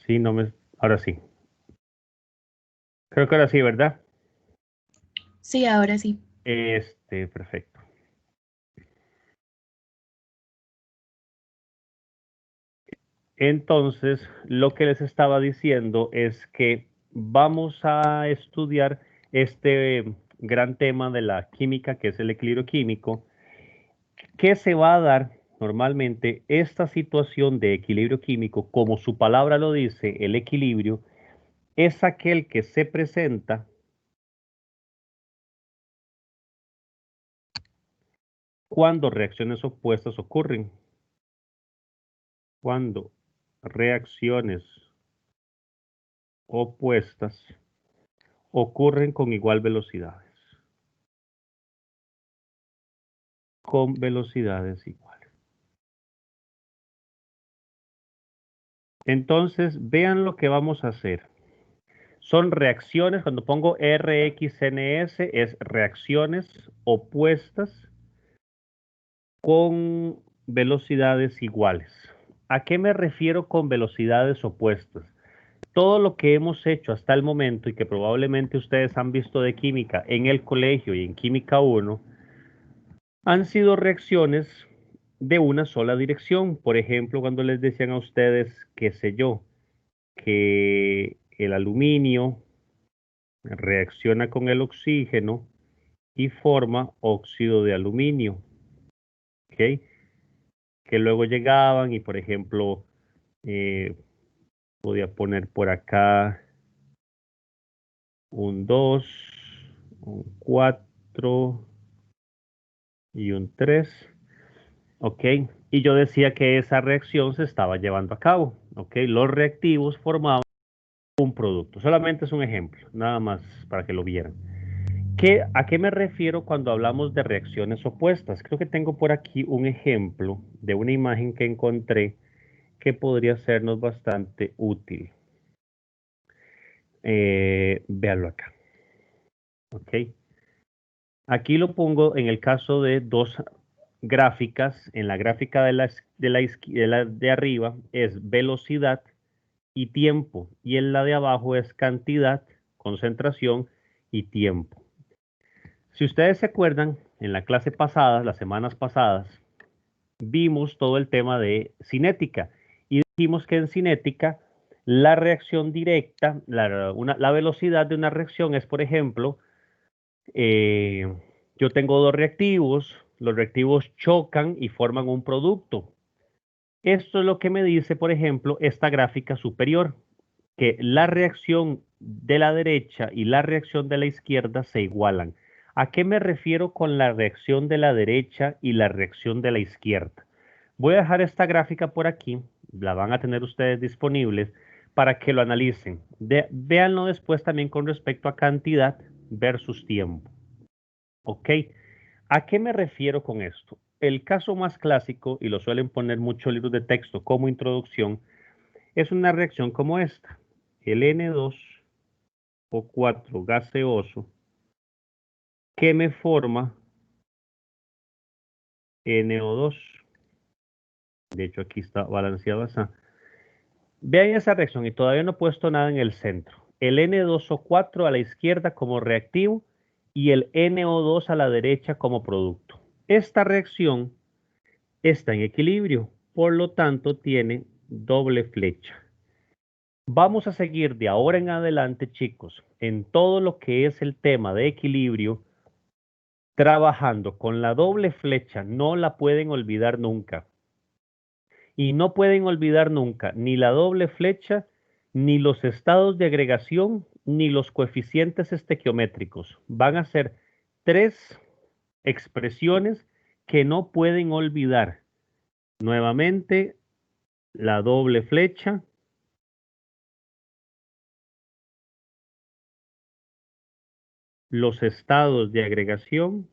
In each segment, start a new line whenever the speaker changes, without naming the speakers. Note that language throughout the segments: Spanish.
Sí, no me... Ahora sí. Creo que ahora sí, ¿verdad?
Sí, ahora sí.
Perfecto. Entonces, lo que les estaba diciendo es que vamos a estudiar este gran tema de la química, que es el equilibrio químico, que se va a dar normalmente esta situación de equilibrio químico, como su palabra lo dice, el equilibrio, es aquel que se presenta cuando reacciones opuestas ocurren. Cuando reacciones opuestas ocurren con igual velocidades. Con velocidades iguales. Entonces, vean lo que vamos a hacer. Son reacciones, cuando pongo RxNS, es reacciones opuestas con velocidades iguales. ¿A qué me refiero con velocidades opuestas? Todo lo que hemos hecho hasta el momento y que probablemente ustedes han visto de química en el colegio y en química 1, han sido reacciones de una sola dirección. Por ejemplo, cuando les decían a ustedes, qué sé yo, que el aluminio reacciona con el oxígeno y forma óxido de aluminio, ¿ok? Que luego llegaban y, por ejemplo, eh, podía poner por acá un 2, un 4 y un 3, ¿ok? Y yo decía que esa reacción se estaba llevando a cabo, ¿ok? Los reactivos formaban un producto. Solamente es un ejemplo, nada más para que lo vieran. ¿A qué me refiero cuando hablamos de reacciones opuestas? Creo que tengo por aquí un ejemplo de una imagen que encontré que podría sernos bastante útil. Véanlo acá. ¿Ok? Aquí lo pongo en el caso de dos gráficas. En la gráfica de arriba es velocidad y tiempo. Y en la de abajo es cantidad, concentración y tiempo. Si ustedes se acuerdan, en la clase pasada, las semanas pasadas, vimos todo el tema de cinética y dijimos que en cinética la reacción directa, la velocidad de una reacción es, por ejemplo, eh, yo tengo dos reactivos, los reactivos chocan y forman un producto. Esto es lo que me dice, por ejemplo, esta gráfica superior, que la reacción de la derecha y la reacción de la izquierda se igualan. ¿A qué me refiero con la reacción de la derecha y la reacción de la izquierda? Voy a dejar esta gráfica por aquí, la van a tener ustedes disponibles para que lo analicen. Véanlo después también con respecto a cantidad versus tiempo. ¿Ok? ¿A qué me refiero con esto? El caso más clásico, y lo suelen poner muchos libros de texto como introducción, es una reacción como esta. El N2O4 gaseoso que me forma NO2. De hecho, aquí está balanceado así. Vean esa reacción y todavía no he puesto nada en el centro. El N2O4 a la izquierda como reactivo y el NO2 a la derecha como producto. Esta reacción está en equilibrio, por lo tanto tiene doble flecha. Vamos a seguir de ahora en adelante, chicos, en todo lo que es el tema de equilibrio, trabajando con la doble flecha. No la pueden olvidar nunca. Y no pueden olvidar nunca ni la doble flecha, ni los estados de agregación, ni los coeficientes estequiométricos. Van a ser tres expresiones que no pueden olvidar. Nuevamente, la doble flecha, los estados de agregación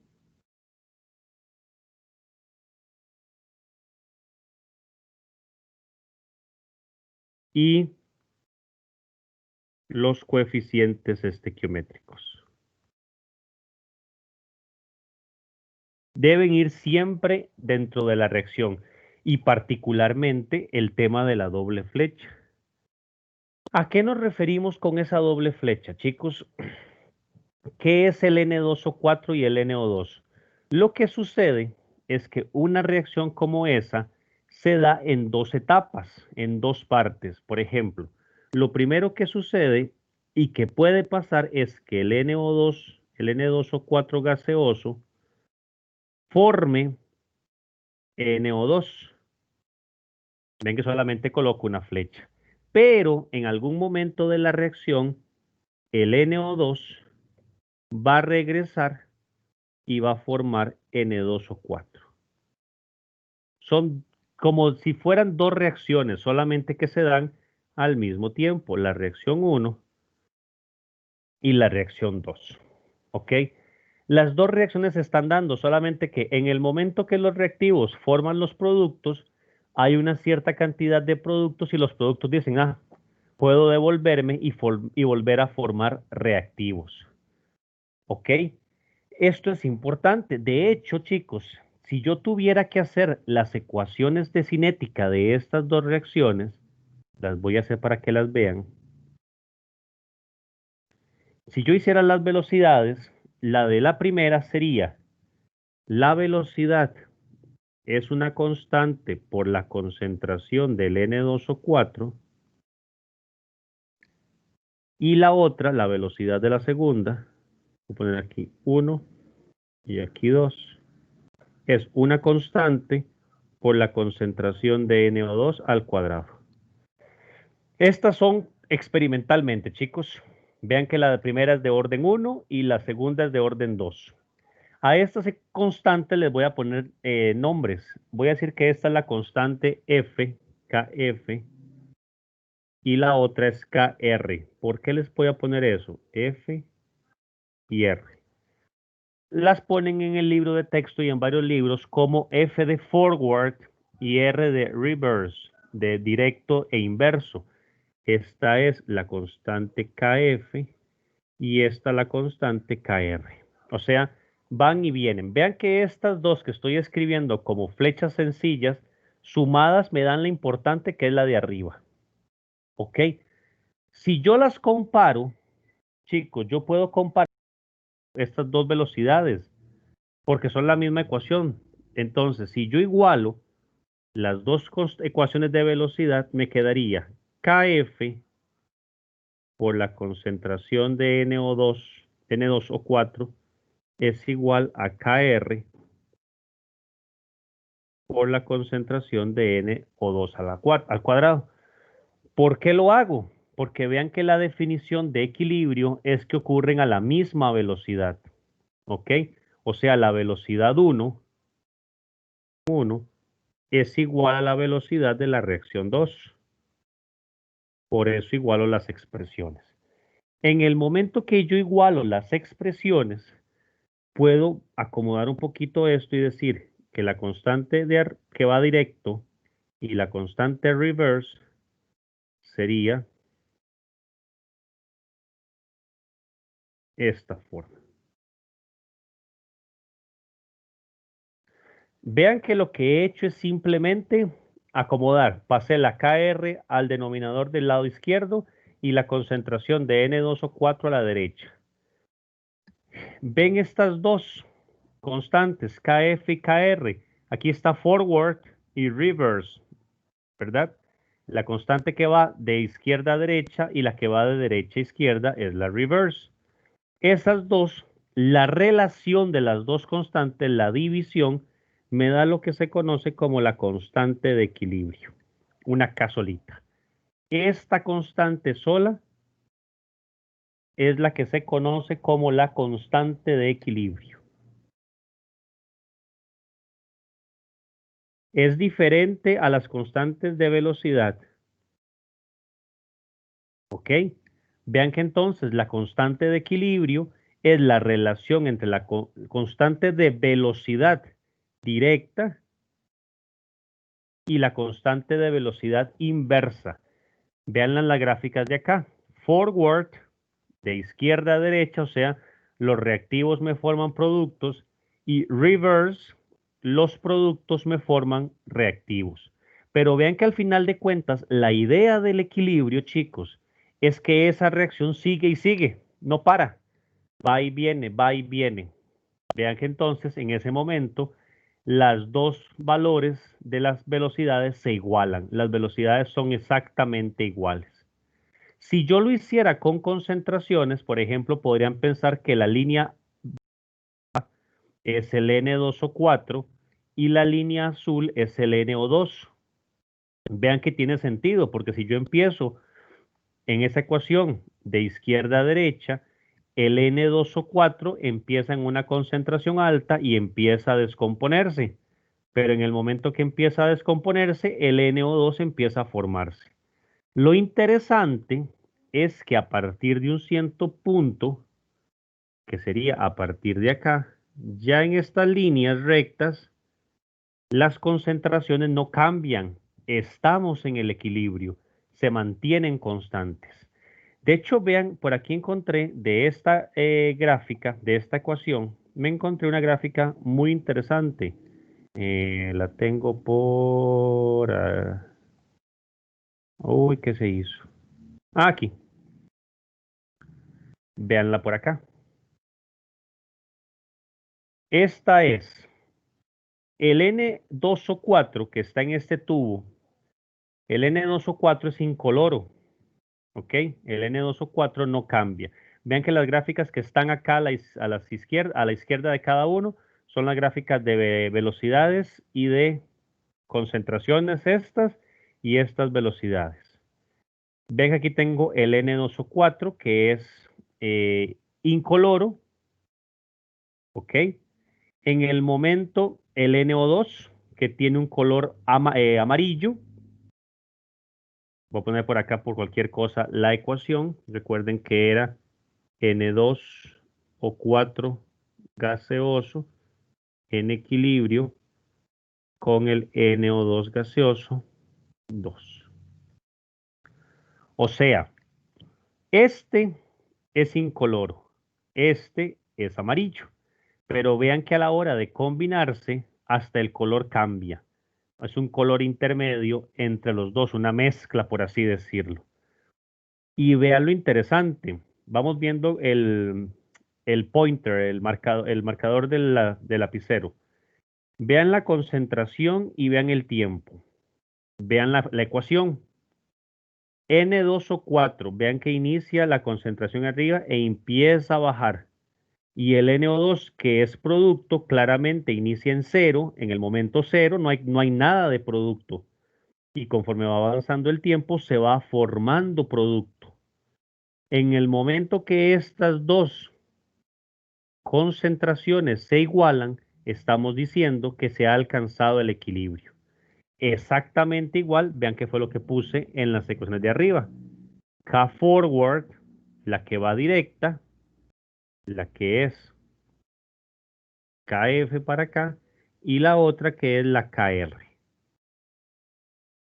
y los coeficientes estequiométricos. Deben ir siempre dentro de la reacción y particularmente el tema de la doble flecha. ¿A qué nos referimos con esa doble flecha, chicos? ¿Qué es el N2O4 y el NO2? Lo que sucede es que una reacción como esa se da en dos etapas, en dos partes. Por ejemplo, lo primero que sucede y que puede pasar es que el NO2, el N2O4 gaseoso, forme NO2. Ven que solamente coloco una flecha. Pero en algún momento de la reacción, el NO2 va a regresar y va a formar N2O4. Son como si fueran dos reacciones, solamente que se dan al mismo tiempo, la reacción 1 y la reacción 2. ¿Ok? Las dos reacciones se están dando, solamente que en el momento que los reactivos forman los productos, hay una cierta cantidad de productos y los productos dicen, ah, puedo devolverme y volver a formar reactivos. ¿Ok? Esto es importante. De hecho, chicos, si yo tuviera que hacer las ecuaciones de cinética de estas dos reacciones, las voy a hacer para que las vean. Si yo hiciera las velocidades, la de la primera sería la velocidad es una constante por la concentración del N2O4 y la otra, la velocidad de la segunda, voy a poner aquí 1 y aquí 2, es una constante por la concentración de NO2 al cuadrado. Estas son experimentalmente, chicos. Vean que la primera es de orden 1 y la segunda es de orden 2. A estas constantes les voy a poner nombres. Voy a decir que esta es la constante F, KF, y la otra es KR. ¿Por qué les voy a poner eso? F y R. Las ponen en el libro de texto y en varios libros como F de forward y R de reverse, de directo e inverso. Esta es la constante KF y esta la constante KR. O sea, van y vienen. Vean que estas dos que estoy escribiendo como flechas sencillas, sumadas me dan la importante que es la de arriba. ¿Ok? Si yo las comparo, chicos, yo puedo comparar estas dos velocidades porque son la misma ecuación. Entonces, si yo igualo las dos ecuaciones de velocidad, me quedaría KF por la concentración de NO2, N2O4 es igual a KR por la concentración de NO2 al cuadrado. ¿Por qué lo hago? Porque vean que la definición de equilibrio es que ocurren a la misma velocidad. ¿Ok? O sea, la velocidad 1 es igual a la velocidad de la reacción 2. Por eso igualo las expresiones. En el momento que yo igualo las expresiones, puedo acomodar un poquito esto y decir que la constante que va directo y la constante reverse sería esta forma. Vean que lo que he hecho es simplemente acomodar. Pasé la KR al denominador del lado izquierdo y la concentración de N2O4 a la derecha. Ven estas dos constantes, KF y KR. Aquí está forward y reverse, ¿verdad? La constante que va de izquierda a derecha y la que va de derecha a izquierda es la reverse. Esas dos, la relación de las dos constantes, la división, me da lo que se conoce como la constante de equilibrio, una K solita. Esta constante sola es la que se conoce como la constante de equilibrio. Es diferente a las constantes de velocidad. ¿Ok? Vean que entonces la constante de equilibrio es la relación entre la constante de velocidad directa y la constante de velocidad inversa. Veanla en las gráficas de acá. Forward, de izquierda a derecha, o sea, los reactivos me forman productos, y reverse, los productos me forman reactivos. Pero vean que al final de cuentas, la idea del equilibrio, chicos, es que esa reacción sigue y sigue, no para, va y viene, va y viene. Vean que entonces en ese momento las dos valores de las velocidades se igualan. Las velocidades son exactamente iguales. Si yo lo hiciera con concentraciones, por ejemplo, podrían pensar que la línea es el N2O4 y la línea azul es el NO2. Vean que tiene sentido, porque si yo empiezo en esa ecuación de izquierda a derecha, el N2O4 empieza en una concentración alta y empieza a descomponerse. Pero en el momento que empieza a descomponerse, el NO2 empieza a formarse. Lo interesante es que a partir de un cierto punto, que sería a partir de acá, ya en estas líneas rectas, las concentraciones no cambian, estamos en el equilibrio, se mantienen constantes. De hecho, vean, por aquí encontré de esta gráfica, de esta ecuación, me encontré una gráfica muy interesante. La tengo por... uy, ¿qué se hizo? Ah, aquí. Véanla por acá. Esta es el N2O4 que está en este tubo. El N2O4 es incoloro, ¿ok? El N2O4 no cambia. Vean que las gráficas que están acá a la izquierda de cada uno son las gráficas de velocidades y de concentraciones estas y estas velocidades. Ven que aquí tengo el N2O4 que es incoloro, ¿ok? En el momento el NO2 que tiene un color amarillo. Voy a poner por acá por cualquier cosa la ecuación. Recuerden que era N2O4 gaseoso en equilibrio con el NO2 gaseoso 2. O sea, este es incoloro, este es amarillo. Pero vean que a la hora de combinarse, hasta el color cambia. Es un color intermedio entre los dos, una mezcla, por así decirlo. Y vean lo interesante. Vamos viendo el pointer, el marcador del lapicero. Vean la concentración y vean el tiempo. Vean la ecuación. N2O4, vean que inicia la concentración arriba e empieza a bajar. Y el NO2, que es producto, claramente inicia en cero. En el momento cero no hay nada de producto. Y conforme va avanzando el tiempo, se va formando producto. En el momento que estas dos concentraciones se igualan, estamos diciendo que se ha alcanzado el equilibrio. Exactamente igual, vean qué fue lo que puse en las ecuaciones de arriba. K forward, la que va directa, la que es KF para acá, y la otra que es la KR.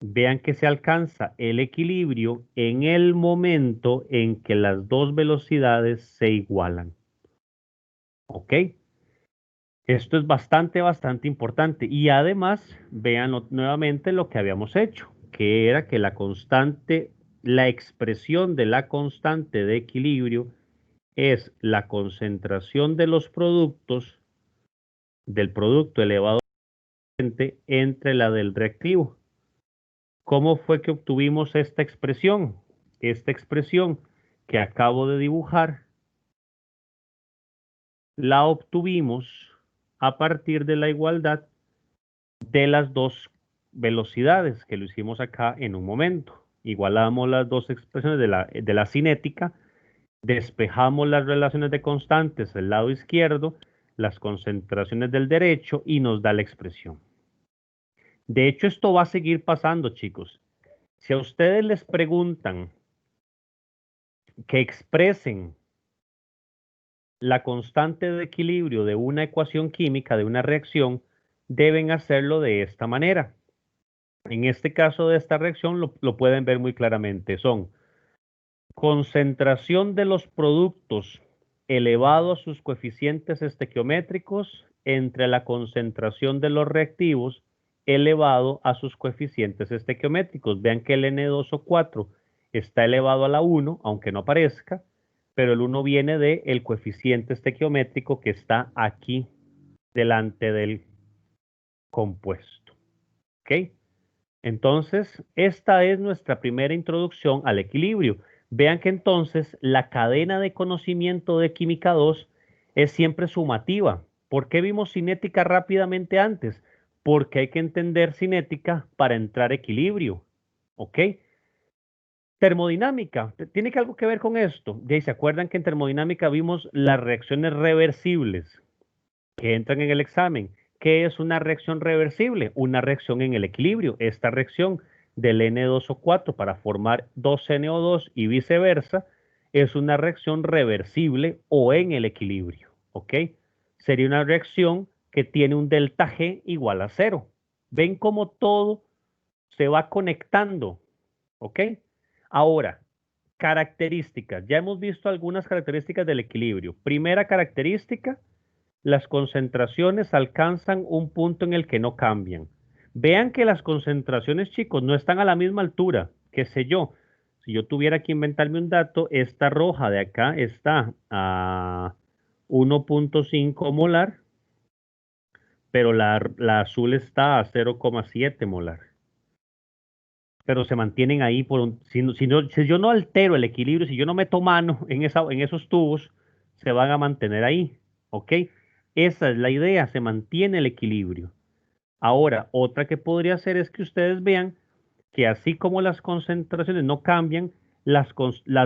Vean que se alcanza el equilibrio en el momento en que las dos velocidades se igualan. ¿Ok? Esto es bastante importante. Y además, vean nuevamente lo que habíamos hecho, que era que la constante, la expresión de la constante de equilibrio es la concentración de los productos, del producto elevado entre la del reactivo. ¿Cómo fue que obtuvimos esta expresión? Esta expresión que acabo de dibujar la obtuvimos a partir de la igualdad de las dos velocidades que lo hicimos acá en un momento. Igualamos las dos expresiones de la cinética, despejamos las relaciones de constantes del lado izquierdo, las concentraciones del derecho y nos da la expresión. De hecho, esto va a seguir pasando, chicos. Si a ustedes les preguntan que expresen la constante de equilibrio de una ecuación química, de una reacción, deben hacerlo de esta manera. En este caso de esta reacción lo pueden ver muy claramente. Son concentración de los productos elevado a sus coeficientes estequiométricos entre la concentración de los reactivos elevado a sus coeficientes estequiométricos. Vean que el N2O4 está elevado a la 1, aunque no aparezca, pero el 1 viene del coeficiente estequiométrico que está aquí delante del compuesto. ¿Ok? Entonces, esta es nuestra primera introducción al equilibrio. Vean que entonces la cadena de conocimiento de Química 2 es siempre sumativa. ¿Por qué vimos cinética rápidamente antes? Porque hay que entender cinética para entrar a equilibrio. ¿Ok? Termodinámica, tiene que algo que ver con esto. Ya se acuerdan que en termodinámica vimos las reacciones reversibles que entran en el examen. ¿Qué es una reacción reversible? Una reacción en el equilibrio. Esta reacción del N2O4 para formar 2NO2 y viceversa es una reacción reversible o en el equilibrio. ¿Ok? Sería una reacción que tiene un delta G igual a 0. ¿Ven cómo todo se va conectando? ¿Ok? Ahora, características. Ya hemos visto algunas características del equilibrio. Primera característica, las concentraciones alcanzan un punto en el que no cambian. Vean que las concentraciones, chicos, no están a la misma altura. Qué sé yo. Si yo tuviera que inventarme un dato, esta roja de acá está a 1.5 molar, pero la azul está a 0,7 molar. Pero se mantienen ahí por un, si yo no altero el equilibrio, si yo no meto mano en esos tubos, se van a mantener ahí, ¿ok? Esa es la idea, se mantiene el equilibrio. Ahora, otra que podría ser es que ustedes vean que así como las concentraciones no cambian, las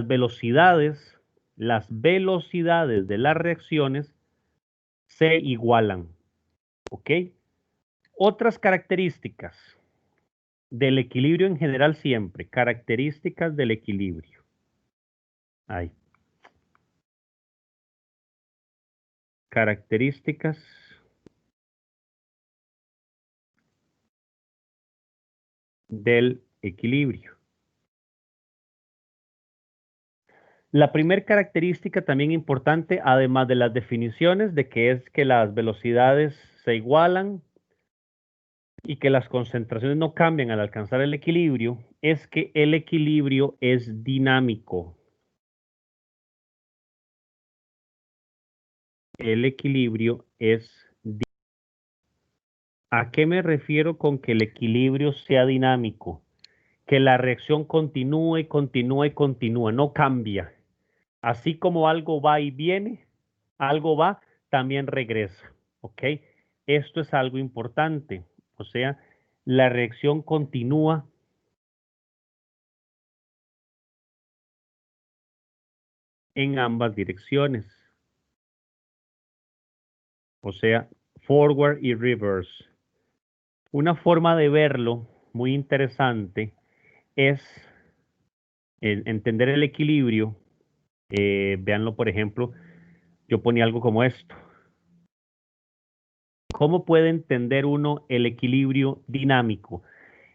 velocidades de las reacciones se igualan, ¿ok? Otras características del equilibrio en general siempre, características del equilibrio. Hay características del equilibrio. La primera característica también importante, además de las definiciones de que es que las velocidades se igualan y que las concentraciones no cambian al alcanzar el equilibrio, es que el equilibrio es dinámico. El equilibrio es dinámico. ¿A qué me refiero con que el equilibrio sea dinámico? Que la reacción continúe y continúe y continúa, no cambia. Así como algo va y viene, algo va, también regresa. ¿Ok? Esto es algo importante. O sea, la reacción continúa en ambas direcciones. O sea, forward y reverse. Una forma de verlo muy interesante es entender el equilibrio. Véanlo, por ejemplo, yo ponía algo como esto. ¿Cómo puede entender uno el equilibrio dinámico?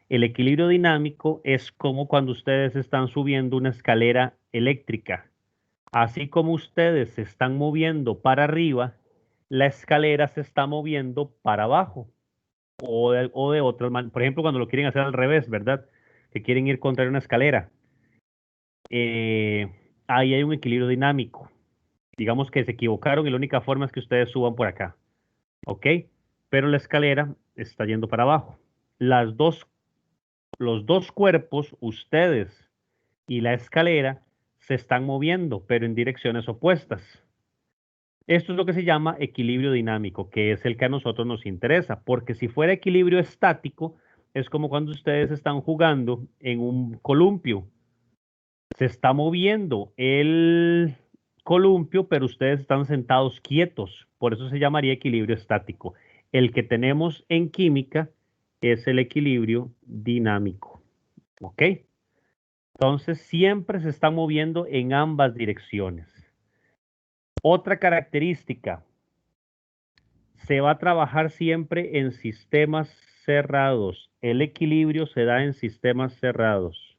El equilibrio dinámico es como cuando ustedes están subiendo una escalera eléctrica. Así como ustedes se están moviendo para arriba, la escalera se está moviendo para abajo. O de otras maneras. Por ejemplo, cuando lo quieren hacer al revés, ¿verdad? Que quieren ir contra una escalera. Ahí hay un equilibrio dinámico. Digamos que se equivocaron y la única forma es que ustedes suban por acá. ¿Ok? Pero la escalera está yendo para abajo. Las dos, los dos cuerpos, ustedes y la escalera, se están moviendo, pero en direcciones opuestas. Esto es lo que se llama equilibrio dinámico, que es el que a nosotros nos interesa, porque si fuera equilibrio estático, es como cuando ustedes están jugando en un columpio. Se está moviendo el columpio, pero ustedes están sentados quietos. Por eso se llamaría equilibrio estático. El que tenemos en química es el equilibrio dinámico. ¿Ok? Entonces siempre se está moviendo en ambas direcciones. Otra característica, se va a trabajar siempre en sistemas cerrados. El equilibrio se da en sistemas cerrados.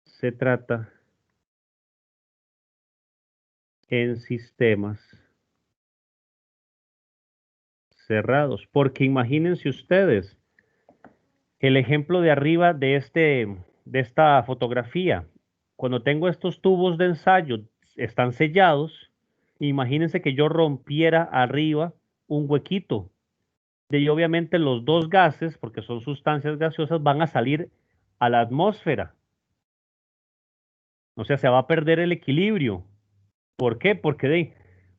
Se trata en sistemas cerrados, porque imagínense ustedes, El ejemplo de arriba de esta fotografía, cuando tengo estos tubos de ensayo, están sellados, imagínense que yo rompiera arriba un huequito. De ahí obviamente los dos gases, porque son sustancias gaseosas, van a salir a la atmósfera. O sea, se va a perder el equilibrio. ¿Por qué? Porque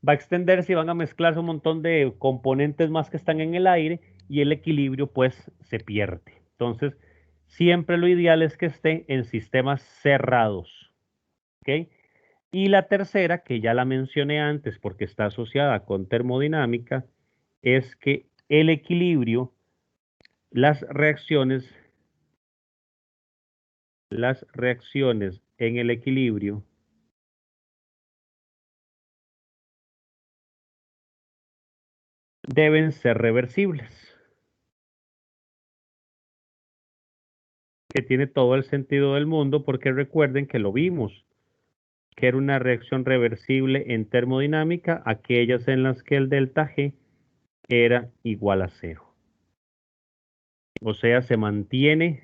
va a extenderse y van a mezclarse un montón de componentes más que están en el aire y el equilibrio pues se pierde. Entonces, siempre lo ideal es que esté en sistemas cerrados. ¿Ok? Y la tercera, que ya la mencioné antes porque está asociada con termodinámica, es que el equilibrio, las reacciones en el equilibrio deben ser reversibles, que tiene todo el sentido del mundo porque recuerden que lo vimos, que era una reacción reversible en termodinámica, aquellas en las que el delta G era igual a cero. O sea, se mantiene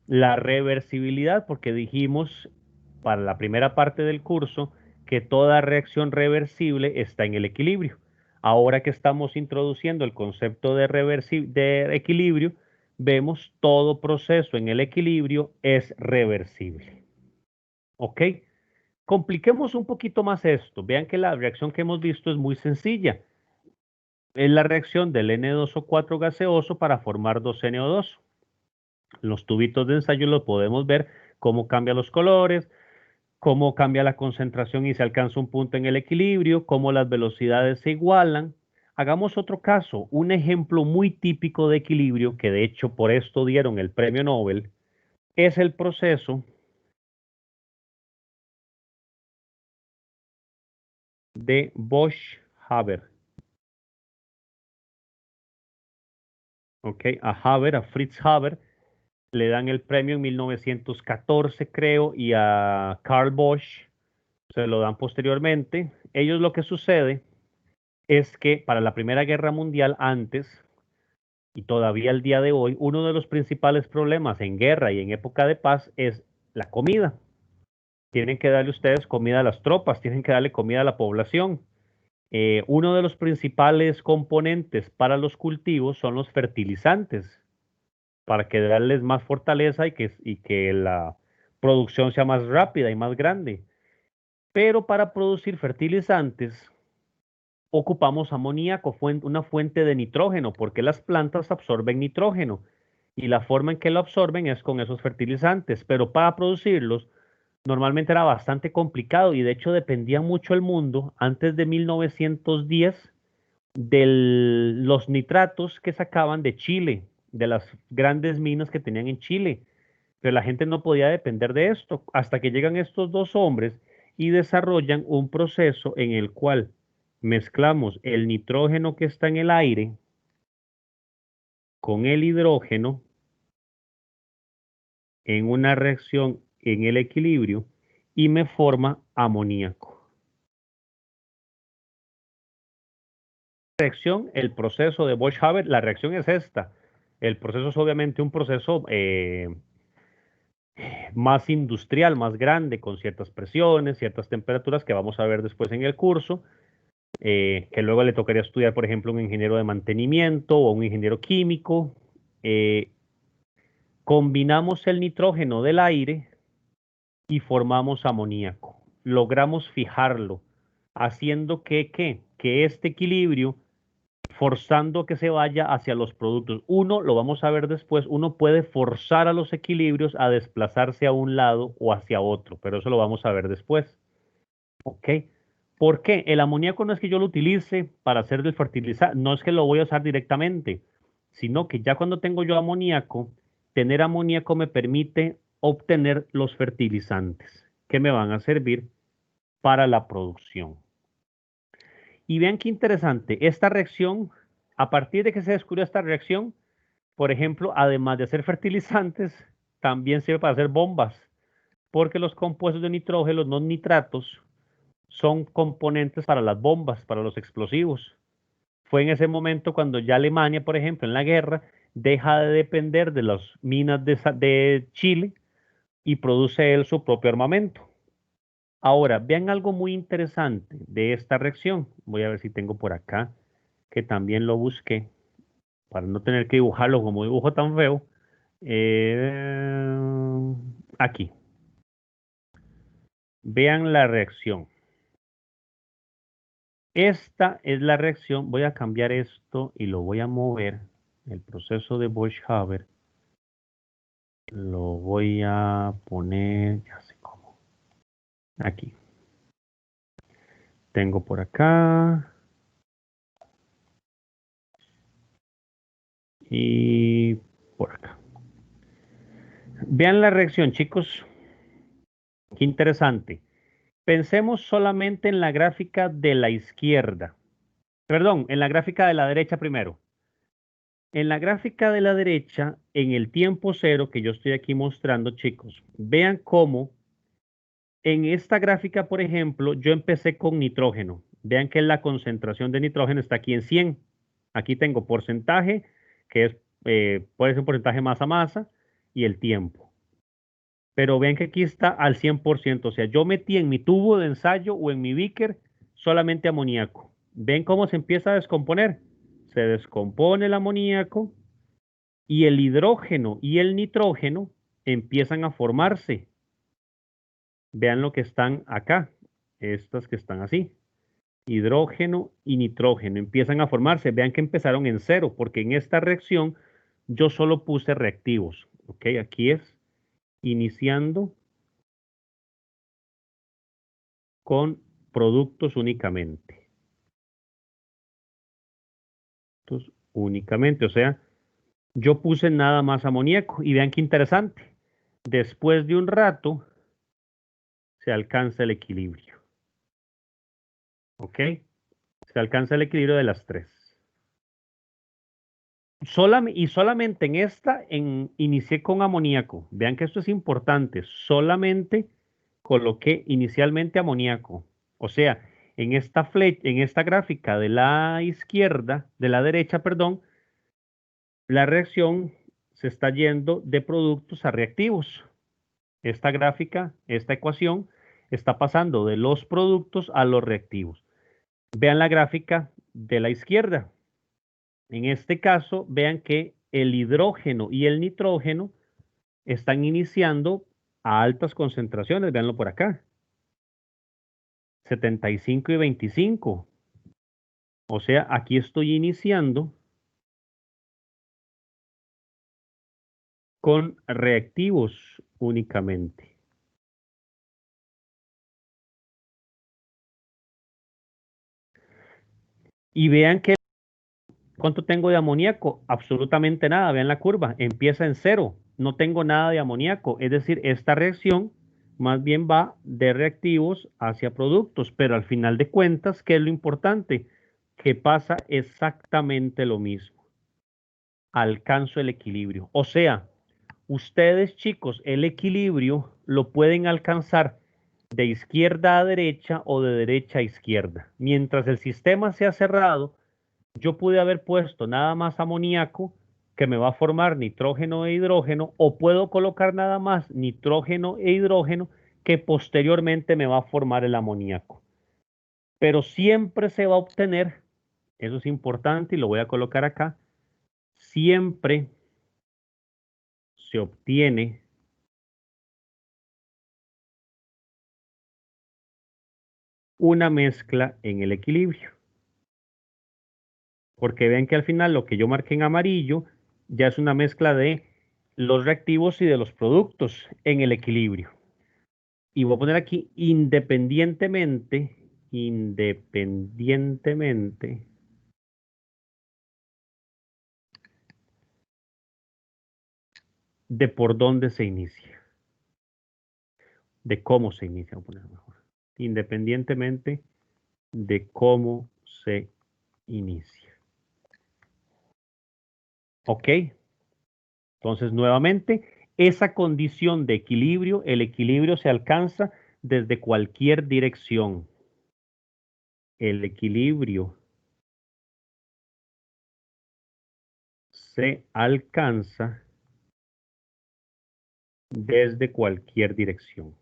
la reversibilidad porque dijimos para la primera parte del curso que toda reacción reversible está en el equilibrio. Ahora que estamos introduciendo el concepto de equilibrio, vemos todo proceso en el equilibrio es reversible. ¿Ok? Compliquemos un poquito más esto. Vean que la reacción que hemos visto es muy sencilla. Es la reacción del N2O4 gaseoso para formar 2NO2. Los tubitos de ensayo los podemos ver cómo cambian los colores, cómo cambia la concentración y se alcanza un punto en el equilibrio, cómo las velocidades se igualan. Hagamos otro caso, un ejemplo muy típico de equilibrio, que de hecho por esto dieron el premio Nobel, es el proceso de Bosch-Haber. ¿Ok? A Haber, a Fritz Haber, le dan el premio en 1914, creo, y a Carl Bosch se lo dan posteriormente. Ellos lo que sucede es que para la Primera Guerra Mundial antes, y todavía al día de hoy, uno de los principales problemas en guerra y en época de paz es la comida. Tienen que darle ustedes comida a las tropas, tienen que darle comida a la población. Uno de los principales componentes para los cultivos son los fertilizantes, para que darles más fortaleza y que la producción sea más rápida y más grande. Pero para producir fertilizantes ocupamos amoníaco, una fuente de nitrógeno, porque las plantas absorben nitrógeno y la forma en que lo absorben es con esos fertilizantes, pero para producirlos normalmente era bastante complicado y de hecho dependía mucho el mundo antes de 1910 de los nitratos que sacaban de Chile, de las grandes minas que tenían en Chile, pero la gente no podía depender de esto hasta que llegan estos dos hombres y desarrollan un proceso en el cual mezclamos el nitrógeno que está en el aire con el hidrógeno en una reacción en el equilibrio y me forma amoníaco. Reacción, el proceso de Bosch-Haber, la reacción es esta. El proceso es obviamente un proceso más industrial, más grande, con ciertas presiones, ciertas temperaturas que vamos a ver después en el curso, que luego le tocaría estudiar, por ejemplo, un ingeniero de mantenimiento o un ingeniero químico. Eh, Combinamos el nitrógeno del aire y formamos amoníaco. Logramos fijarlo, haciendo que este equilibrio, forzando que se vaya hacia los productos. Uno, lo vamos a ver después, uno puede forzar a los equilibrios a desplazarse a un lado o hacia otro, pero eso lo vamos a ver después. ¿Ok? ¿Por qué? El amoníaco no es que yo lo utilice para hacer del fertilizante, no es que lo voy a usar directamente, sino que ya cuando tengo yo amoníaco, tener amoníaco me permite obtener los fertilizantes que me van a servir para la producción. Y vean qué interesante, esta reacción, a partir de que se descubrió esta reacción, por ejemplo, además de hacer fertilizantes, también sirve para hacer bombas, porque los compuestos de nitrógeno, los nitratos, son componentes para las bombas, para los explosivos. Fue en ese momento cuando ya Alemania, por ejemplo, en la guerra, deja de depender de las minas de Chile y produce él su propio armamento. Ahora, vean algo muy interesante de esta reacción. Voy a ver si tengo por acá, que también lo busqué, para no tener que dibujarlo como dibujo tan feo. Aquí. Vean la reacción. Esta es la reacción. Voy a cambiar esto y lo voy a mover. El proceso de Borshaber. Lo voy a poner, ya sé cómo. Aquí. Tengo por acá. Y por acá. Vean la reacción, chicos. Qué interesante. Pensemos solamente en la gráfica de la izquierda. Perdón, en la gráfica de la derecha primero. En la gráfica de la derecha, en el tiempo cero que yo estoy aquí mostrando, chicos, vean cómo en esta gráfica, por ejemplo, yo empecé con nitrógeno. Vean que la concentración de nitrógeno está aquí en 100. Aquí tengo porcentaje, que es, puede ser un porcentaje masa a masa, y el tiempo. Pero vean que aquí está al 100%. O sea, yo metí en mi tubo de ensayo o en mi beaker solamente amoníaco. ¿Ven cómo se empieza a descomponer? Se descompone el amoníaco y el hidrógeno y el nitrógeno empiezan a formarse. Vean lo que están acá, estas que están así. Hidrógeno y nitrógeno empiezan a formarse. Vean que empezaron en cero, porque en esta reacción yo solo puse reactivos. Ok, aquí es iniciando con productos únicamente. Productos únicamente, o sea, yo puse nada más amoníaco y vean qué interesante. Después de un rato se alcanza el equilibrio. ¿Ok? Se alcanza el equilibrio de las tres. Y solamente en esta inicié con amoníaco. Vean que esto es importante. Solamente coloqué inicialmente amoníaco. O sea, en esta gráfica de la izquierda, de la derecha, perdón, la reacción se está yendo de productos a reactivos. Esta gráfica, esta ecuación, está pasando de los productos a los reactivos. Vean la gráfica de la izquierda. En este caso, vean que el hidrógeno y el nitrógeno están iniciando a altas concentraciones. Veanlo por acá. 75 y 25. O sea, aquí estoy iniciando con reactivos únicamente. Y vean que ¿cuánto tengo de amoníaco? Absolutamente nada. Vean la curva. Empieza en cero. No tengo nada de amoníaco. Es decir, esta reacción más bien va de reactivos hacia productos. Pero al final de cuentas, ¿qué es lo importante? Que pasa exactamente lo mismo. Alcanzo el equilibrio. O sea, ustedes, chicos, el equilibrio lo pueden alcanzar de izquierda a derecha o de derecha a izquierda. Mientras el sistema sea cerrado, yo pude haber puesto nada más amoníaco que me va a formar nitrógeno e hidrógeno, o puedo colocar nada más nitrógeno e hidrógeno que posteriormente me va a formar el amoníaco. Pero siempre se va a obtener, eso es importante y lo voy a colocar acá, siempre se obtiene una mezcla en el equilibrio. Porque ven que al final lo que yo marqué en amarillo ya es una mezcla de los reactivos y de los productos en el equilibrio. Y voy a poner aquí independientemente de por dónde se inicia, de cómo se inicia, voy a poner mejor. Independientemente de cómo se inicia. ¿Ok? Entonces, nuevamente, esa condición de equilibrio, el equilibrio se alcanza desde cualquier dirección. El equilibrio se alcanza desde cualquier dirección.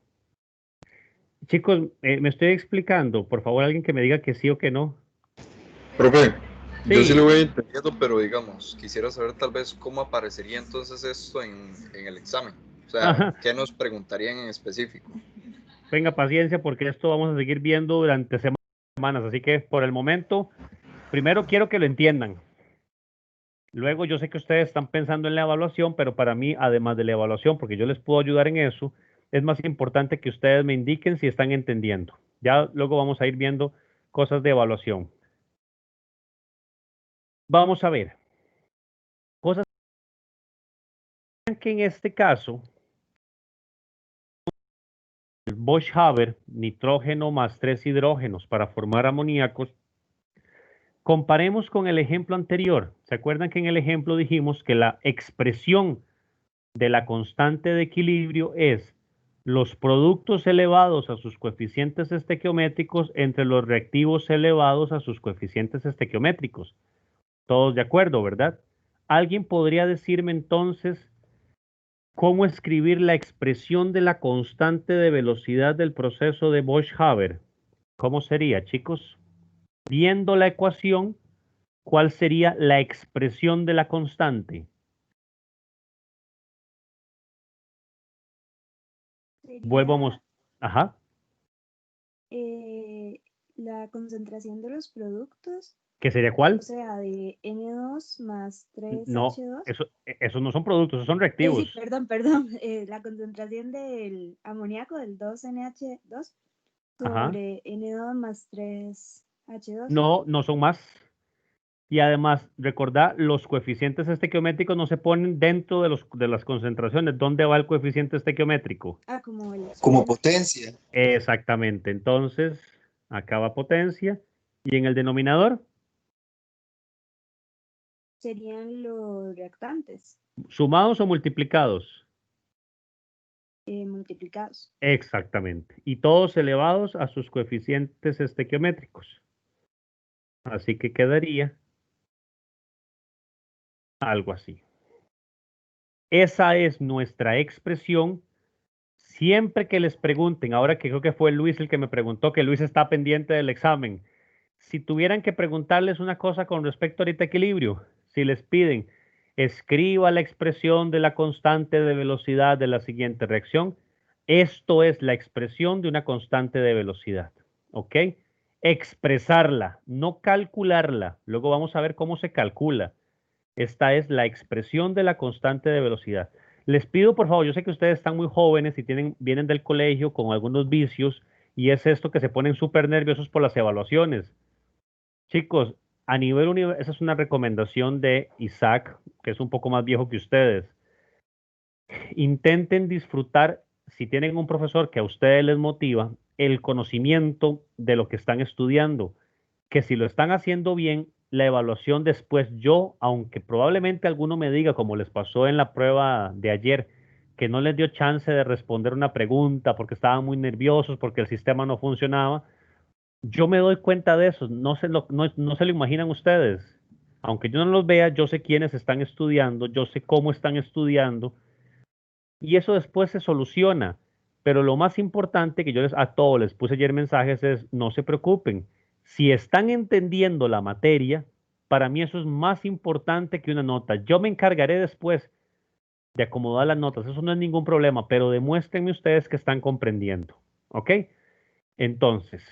Chicos, me estoy explicando. Por favor, alguien que me diga que sí o que no.
Profe, yo sí
Sí.
lo voy entendiendo, pero digamos, quisiera saber tal vez cómo aparecería entonces esto en el examen. O sea,
Ajá.
¿qué nos preguntarían en específico?
Venga, paciencia, porque esto vamos a seguir viendo durante semanas. Así que por el momento, primero quiero que lo entiendan. Luego yo sé que ustedes están pensando en la evaluación, pero para mí, además de la evaluación, porque yo les puedo ayudar en eso, es más importante que ustedes me indiquen si están entendiendo. Ya luego vamos a ir viendo cosas de evaluación. Vamos a ver. Cosas que en este caso, el Bosch-Haber, nitrógeno más 3 hidrógenos para formar amoníacos. Comparemos con el ejemplo anterior. ¿Se acuerdan que en el ejemplo dijimos que la expresión de la constante de equilibrio es los productos elevados a sus coeficientes estequiométricos entre los reactivos elevados a sus coeficientes estequiométricos? Todos de acuerdo, ¿verdad? ¿Alguien podría decirme entonces cómo escribir la expresión de la constante de velocidad del proceso de Bosch-Haber? ¿Cómo sería, chicos? Viendo la ecuación, ¿cuál sería la expresión de la constante? Vuelvo a mostrar. Ajá.
La concentración de los productos,
¿Qué sería cuál?
o sea, de N2 más
No,
3H2.
eso no son productos, esos son
Sí,
reactivos.
perdón. La concentración del amoníaco del 2NH2
Ajá.
sobre N2 más 3H2.
No, no son más. Y además, recordad, los coeficientes estequiométricos no se ponen dentro de las concentraciones. ¿Dónde va el coeficiente estequiométrico?
Ah, como el
Como
exponente.
potencia.
Exactamente. Entonces, acá va potencia. ¿Y en el denominador?
Serían los reactantes
¿Sumados o multiplicados?
multiplicados.
Exactamente. Y todos elevados a sus coeficientes estequiométricos. Así que quedaría algo así. Esa es nuestra expresión. Siempre que les pregunten, ahora que creo que fue Luis el que me preguntó, que Luis está pendiente del examen, si tuvieran que preguntarles una cosa con respecto ahorita a equilibrio, si les piden, escriba la expresión de la constante de velocidad de la siguiente reacción, esto es la expresión de una constante de velocidad, ¿ok? Expresarla, no calcularla. Luego vamos a ver cómo se calcula. Esta es la expresión de la constante de velocidad. Les pido, por favor, yo sé que ustedes están muy jóvenes y vienen del colegio con algunos vicios y es esto que se ponen súper nerviosos por las evaluaciones. Chicos, a nivel universal, esa es una recomendación de Isaac, que es un poco más viejo que ustedes. Intenten disfrutar, si tienen un profesor que a ustedes les motiva, el conocimiento de lo que están estudiando, que si lo están haciendo bien, la evaluación después yo, aunque probablemente alguno me diga, como les pasó en la prueba de ayer, que no les dio chance de responder una pregunta porque estaban muy nerviosos, porque el sistema no funcionaba, yo me doy cuenta de eso, no se lo imaginan ustedes. Aunque yo no los vea, yo sé quiénes están estudiando, yo sé cómo están estudiando, y eso después se soluciona. Pero lo más importante que a todos les puse ayer mensajes es, no se preocupen. Si están entendiendo la materia, para mí eso es más importante que una nota. Yo me encargaré después de acomodar las notas, eso no es ningún problema, pero demuéstrenme ustedes que están comprendiendo. ¿Ok? Entonces,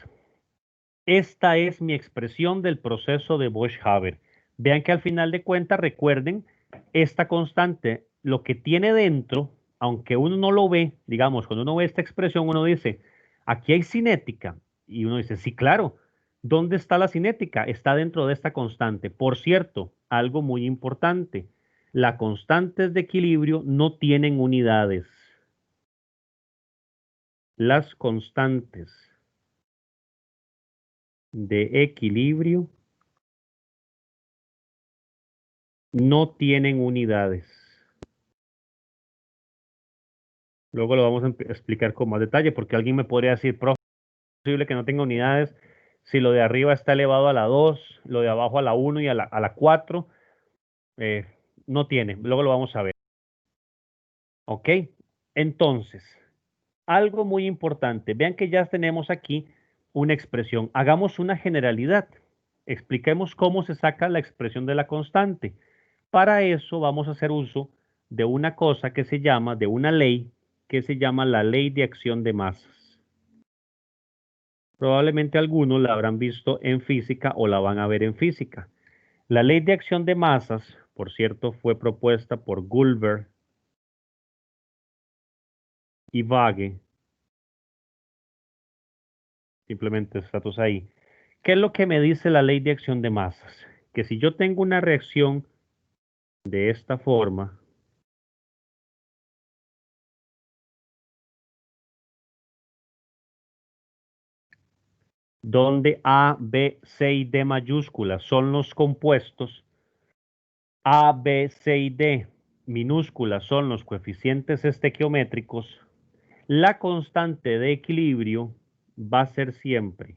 esta es mi expresión del proceso de Bosch-Haber. Vean que al final de cuentas, recuerden, esta constante, lo que tiene dentro, aunque uno no lo ve, digamos, cuando uno ve esta expresión, uno dice, aquí hay cinética. Y uno dice, sí, claro. ¿Dónde está la cinética? Está dentro de esta constante. Por cierto, algo muy importante, las constantes de equilibrio no tienen unidades. Las constantes de equilibrio no tienen unidades. Luego lo vamos a explicar con más detalle, porque alguien me podría decir, profe, es posible que no tenga unidades si lo de arriba está elevado a la 2, lo de abajo a la 1 y a la 4. no tiene, luego lo vamos a ver. ¿Ok? Entonces, algo muy importante. Vean que ya tenemos aquí una expresión. Hagamos una generalidad. Expliquemos cómo se saca la expresión de la constante. Para eso vamos a hacer uso de una cosa que se llama, de una ley, que se llama la ley de acción de masas. Probablemente algunos la habrán visto en física o la van a ver en física. La ley de acción de masas, por cierto, fue propuesta por Gulber y Vage. Simplemente status ahí. ¿Qué es lo que me dice la ley de acción de masas? Que si yo tengo una reacción de esta forma, donde A, B, C y D mayúsculas son los compuestos, A, B, C y D minúsculas son los coeficientes estequiométricos, la constante de equilibrio va a ser siempre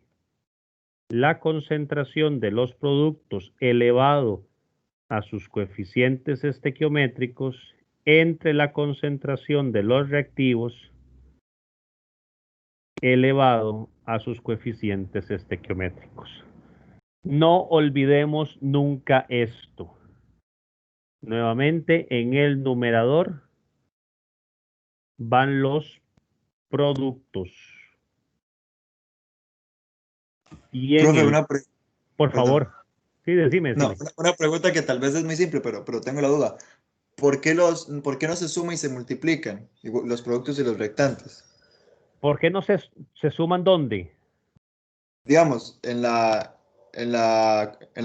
la concentración de los productos elevado a sus coeficientes estequiométricos entre la concentración de los reactivos elevado a sus coeficientes estequiométricos. No olvidemos nunca esto. Nuevamente, en el numerador van los productos. Y en
Profe,
el, por
perdón.
favor, sí, decime.
No, una pregunta que tal vez es muy simple, pero tengo la duda. ¿Por qué no se suman y se multiplican los productos y los reactantes?
¿Por qué no se suman dónde?
Digamos, en la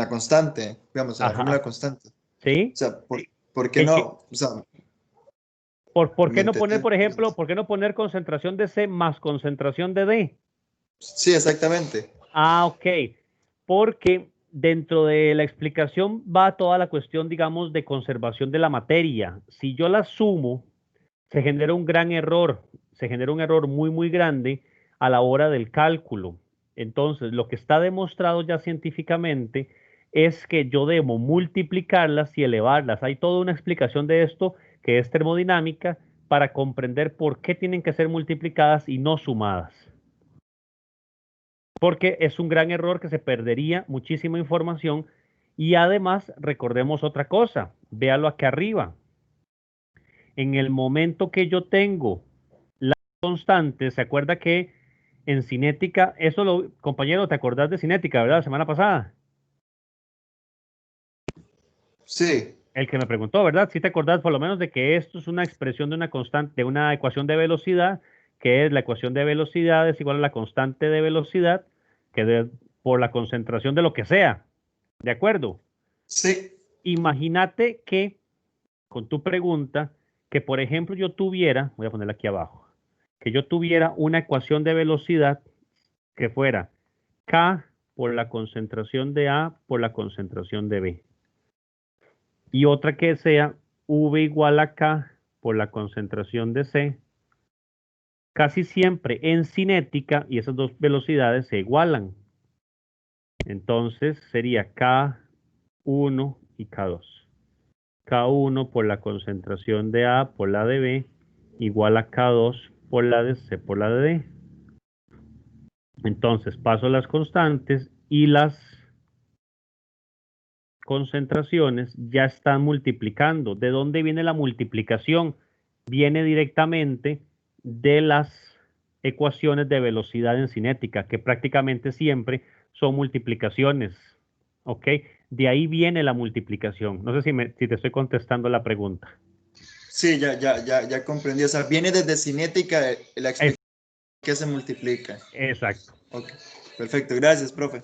constante, digamos, en la
Ajá,
fórmula constante. O
¿sí?
sea, ¿por qué
¿Qué, qué?
no? O sea,
¿Por
¿me
qué no poner,
entendés?
por ejemplo, por qué no poner concentración de C más concentración de D?
Sí, exactamente.
Ah, ok. Porque dentro de la explicación va toda la cuestión, digamos, de conservación de la materia. Si yo la sumo, se genera un gran error, se genera un error muy, muy grande a la hora del cálculo. Entonces, lo que está demostrado ya científicamente es que yo debo multiplicarlas y elevarlas. Hay toda una explicación de esto que es termodinámica para comprender por qué tienen que ser multiplicadas y no sumadas. Porque es un gran error que se perdería muchísima información y además recordemos otra cosa, véalo aquí arriba. En el momento que yo tengo la constante, ¿se acuerda que en cinética, compañero, te acordás de cinética, ¿verdad? La semana pasada.
Sí,
El que me preguntó, ¿verdad? Sí te acordás por lo menos de que esto es una expresión de una constante, de una ecuación de velocidad, que es la ecuación de velocidad es igual a la constante de velocidad, por la concentración de lo que sea. ¿De acuerdo?
sí.
Imagínate que con tu pregunta, que por ejemplo yo tuviera, voy a ponerla aquí abajo, que yo tuviera una ecuación de velocidad que fuera K por la concentración de A por la concentración de B. Y otra que sea V igual a K por la concentración de C. Casi siempre en cinética, y esas dos velocidades se igualan. Entonces sería K1 y K2. K1 por la concentración de A por la de B igual a K2 por la de C por la de D. Entonces paso las constantes y las concentraciones ya están multiplicando. ¿De dónde viene la multiplicación? Viene directamente de las ecuaciones de velocidad en cinética, que prácticamente siempre son multiplicaciones. ¿Ok? De ahí viene la multiplicación. No sé si te estoy contestando la pregunta.
Sí, ya comprendí. O sea, viene desde cinética la
Es,
explicación que se multiplica.
exacto.
Ok, perfecto. Gracias, profe.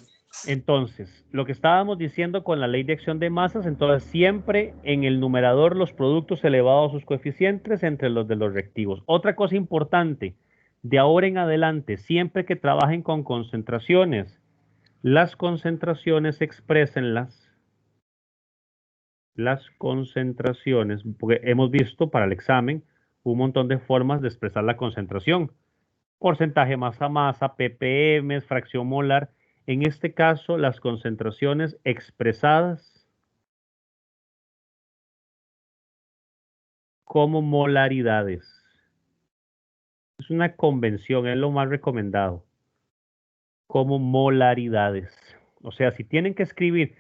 Entonces, lo que estábamos diciendo con la ley de acción de masas, entonces siempre en el numerador los productos elevados a sus coeficientes entre los de los reactivos. Otra cosa importante, de ahora en adelante, siempre que trabajen con concentraciones, las concentraciones exprésenlas, las concentraciones, porque hemos visto para el examen un montón de formas de expresar la concentración. Porcentaje masa a masa, ppm, fracción molar. En este caso, las concentraciones expresadas como molaridades. Es una convención, es lo más recomendado. Como molaridades. O sea, si tienen que escribir,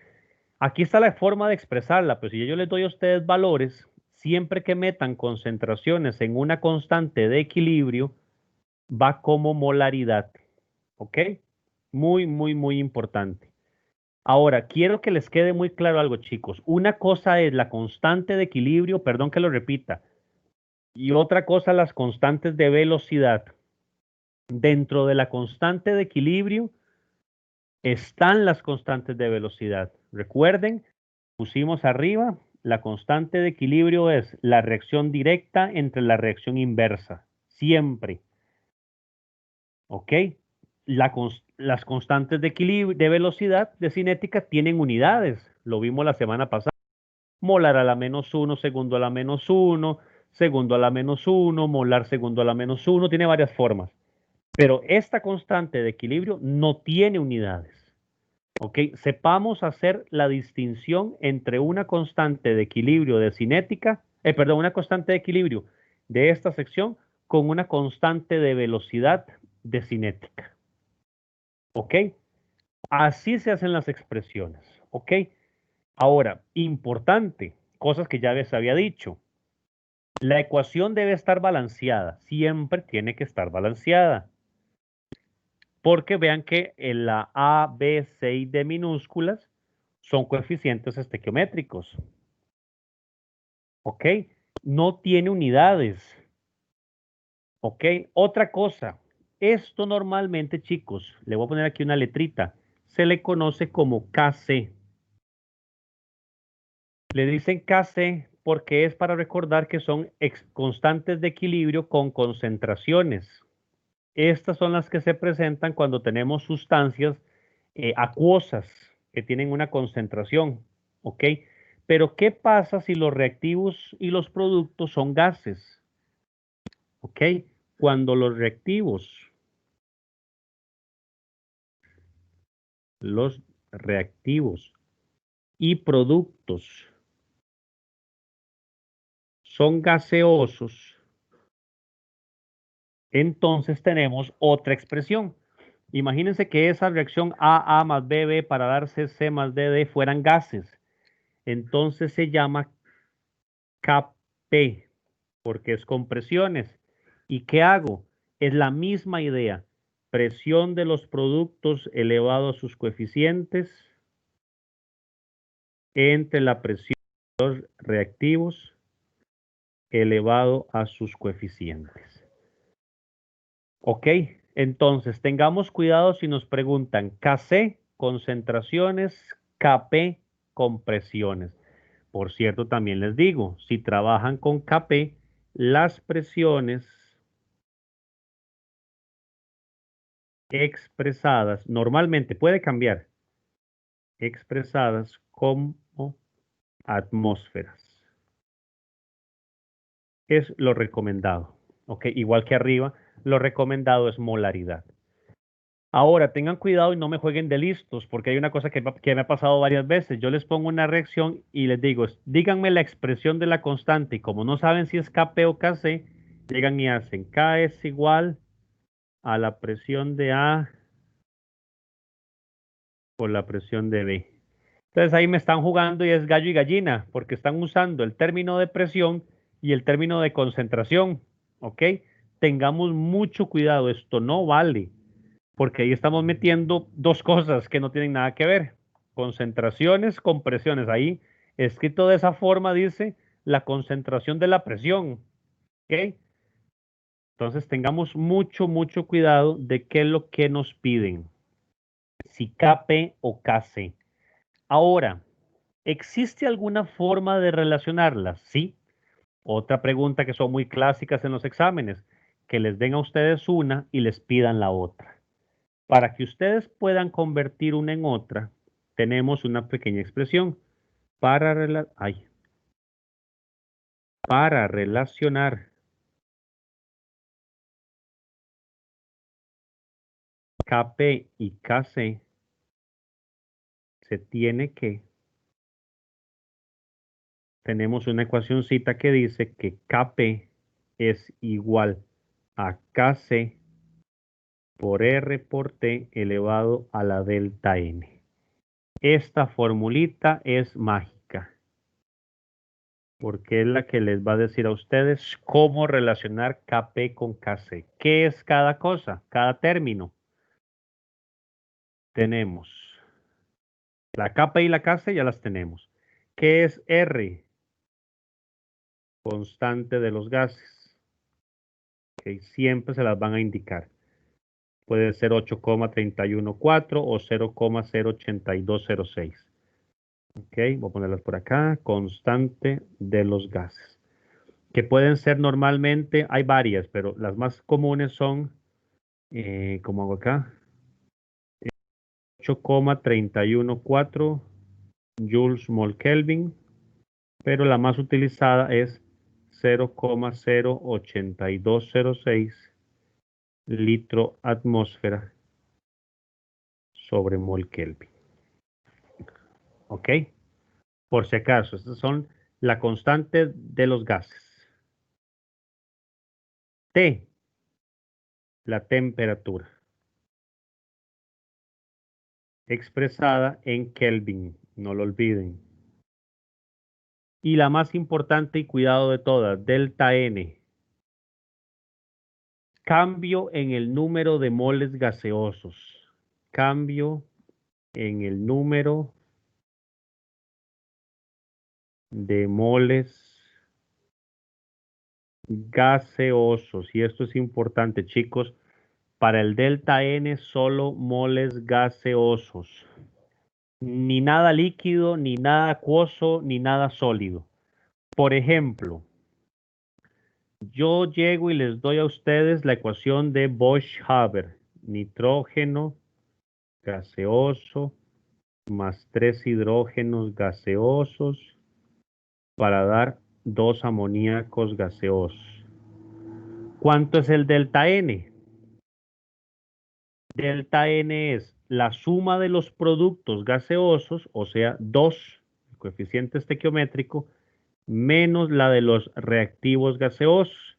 aquí está la forma de expresarla, pero si yo les doy a ustedes valores, siempre que metan concentraciones en una constante de equilibrio, va como molaridad. ¿Ok? Muy, muy, muy importante. Ahora, quiero que les quede muy claro algo, chicos. Una cosa es la constante de equilibrio, perdón que lo repita, y otra cosa las constantes de velocidad. Dentro de la constante de equilibrio están las constantes de velocidad. Recuerden, pusimos arriba, la constante de equilibrio es la reacción directa entre la reacción inversa. Siempre. ¿Ok? Las constantes de equilibrio, de velocidad, de cinética, tienen unidades. Lo vimos la semana pasada. Molar a la -1, segundo a la -1, segundo a la -1, molar segundo a la -1. Tiene varias formas. Pero esta constante de equilibrio no tiene unidades. ¿Ok? Sepamos hacer la distinción entre una constante de equilibrio de cinética, perdón, una constante de equilibrio de esta sección con una constante de velocidad de cinética. ¿Ok? Así se hacen las expresiones. ¿Ok? Ahora, importante, cosas que ya les había dicho. La ecuación debe estar balanceada. Siempre tiene que estar balanceada. Porque vean que en la A, B, C y D minúsculas son coeficientes estequiométricos. ¿Ok? No tiene unidades. ¿Ok? Otra cosa. Esto normalmente, chicos, le voy a poner aquí una letrita. Se le conoce como KC. Le dicen KC porque es para recordar que son constantes de equilibrio con concentraciones. Estas son las que se presentan cuando tenemos sustancias acuosas que tienen una concentración, ¿ok? Pero ¿qué pasa si los reactivos y los productos son gases? ¿Ok? Cuando los reactivos y productos son gaseosos, entonces tenemos otra expresión. Imagínense que esa reacción A más B para dar C más D fueran gases. Entonces se llama Kp, porque es con presiones. ¿Y qué hago? Es la misma idea. Presión de los productos elevado a sus coeficientes entre la presión de los reactivos elevado a sus coeficientes. ¿Ok? Entonces, tengamos cuidado si nos preguntan Kc, concentraciones, Kp, compresiones. Por cierto, también les digo, si trabajan con Kp, las presiones expresadas, normalmente puede cambiar, expresadas como atmósferas. Es lo recomendado. ¿Ok? Igual que arriba, lo recomendado es molaridad. Ahora, tengan cuidado y no me jueguen de listos, porque hay una cosa que me ha pasado varias veces. Yo les pongo una reacción y les digo, díganme la expresión de la constante, y como no saben si es Kp o Kc, llegan y hacen K es igual a la presión de A por la presión de B. Entonces ahí me están jugando y es gallo y gallina, porque están usando el término de presión y el término de concentración, ¿ok? Tengamos mucho cuidado, esto no vale, porque ahí estamos metiendo dos cosas que no tienen nada que ver. Concentraciones con presiones. Ahí, escrito de esa forma, dice la concentración de la presión, ¿ok? Entonces tengamos mucho, mucho cuidado de qué es lo que nos piden, si Kp o Kc. Ahora, ¿existe alguna forma de relacionarlas? Sí. Otra pregunta que son muy clásicas en los exámenes, que les den a ustedes una y les pidan la otra. Para que ustedes puedan convertir una en otra, tenemos una pequeña expresión para, para relacionar Kp y Kc, se tiene que tenemos una ecuacioncita que dice que Kp es igual a Kc por R por T elevado a la delta N. Esta formulita es mágica, porque es la que les va a decir a ustedes cómo relacionar Kp con Kc. ¿Qué es cada cosa? Cada término. Tenemos la Kp y la Kc, ya las tenemos. ¿Qué es R? Constante de los gases. Okay, siempre se las van a indicar. Puede ser 8,314 o 0,08206. Ok, voy a ponerlas por acá. Constante de los gases. Que pueden ser normalmente, hay varias, pero las más comunes son, como hago acá, 8,314 joules mol Kelvin, pero la más utilizada es 0,08206 litro atmósfera sobre mol Kelvin. ¿Ok? Por si acaso, estas son la constante de los gases. T, la temperatura, expresada en Kelvin, no lo olviden. Y la más importante y cuidado de todas, delta N. Cambio en el número de moles gaseosos. Cambio en el número de moles gaseosos. Y esto es importante, chicos. Para el delta N, solo moles gaseosos. Ni nada líquido, ni nada acuoso, ni nada sólido. Por ejemplo, yo llego y les doy a ustedes la ecuación de Bosch-Haber. Nitrógeno gaseoso más 3 hidrógenos gaseosos para dar 2 amoníacos gaseosos. ¿Cuánto es el delta N? Delta N es la suma de los productos gaseosos, o sea, 2, el coeficiente estequiométrico, menos la de los reactivos gaseosos,